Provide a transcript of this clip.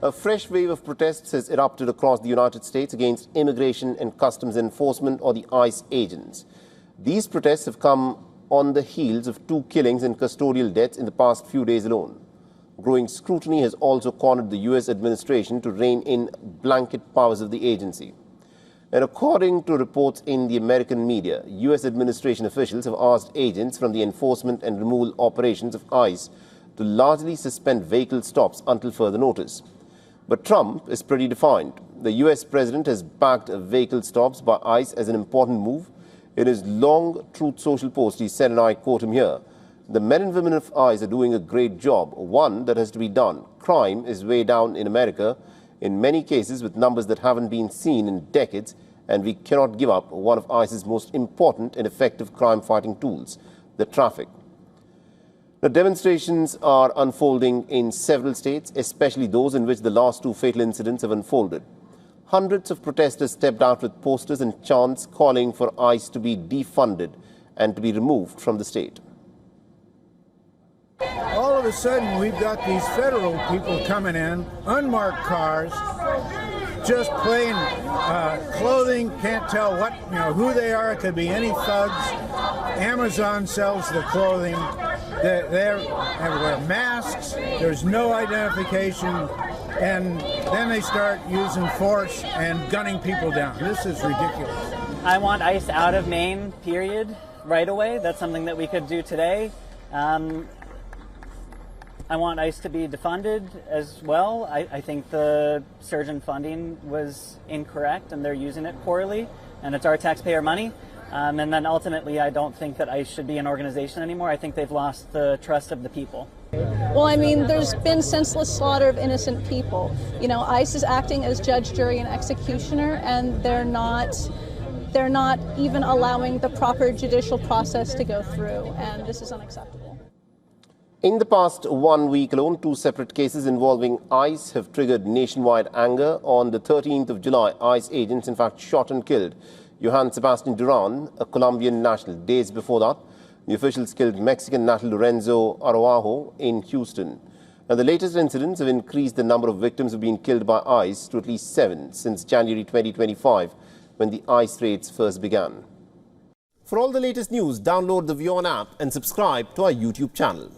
A fresh wave of protests has erupted across the United States against Immigration and Customs Enforcement, or the ICE agents. These protests have come on the heels of 2 killings and custodial deaths in the past few days alone. Growing scrutiny has also cornered the U.S. administration to rein in blanket powers of the agency. And according to reports in the American media, U.S. administration officials have asked agents from the enforcement and removal operations of ICE to largely suspend vehicle stops until further notice. But Trump is pretty defiant. The U.S. president has backed vehicle stops by ICE as an important move. In his long Truth Social post, he said, and I quote him here, "The men and women of ICE are doing a great job, one that has to be done. Crime is way down in America, in many cases with numbers that haven't been seen in decades, and we cannot give up one of ICE's most important and effective crime-fighting tools, the traffic." The demonstrations are unfolding in several states, especially those in which the last 2 fatal incidents have unfolded. Hundreds of protesters stepped out with posters and chants calling for ICE to be defunded and to be removed from the state. All of a sudden, we've got these federal people coming in, unmarked cars, just plain clothing, can't tell what, who they are. It could be any thugs. Amazon sells the clothing. They wear masks. There's no identification. And then they start using force and gunning people down. This is ridiculous. I want ICE out of Maine, period, right away. That's something that we could do today. I want ICE to be defunded as well. I think the surge in funding was incorrect and they're using it poorly, and it's our taxpayer money. And then ultimately, I don't think that ICE should be an organization anymore. I think they've lost the trust of the people. Well, I mean, there's been senseless slaughter of innocent people. ICE is acting as judge, jury, and executioner, and they're not even allowing the proper judicial process to go through, and this is unacceptable. In the past 1 week alone, 2 separate cases involving ICE have triggered nationwide anger. On the 13th of July, ICE agents in fact shot and killed Sebastian, a Colombian national. Days before that, the officials killed Mexican national Lorenzo in Houston. And the latest incidents have increased the number of victims who have been killed by ICE to at least 7 since January 2025, when the ICE raids first began. For all the latest news, download the WION app and subscribe to our YouTube channel.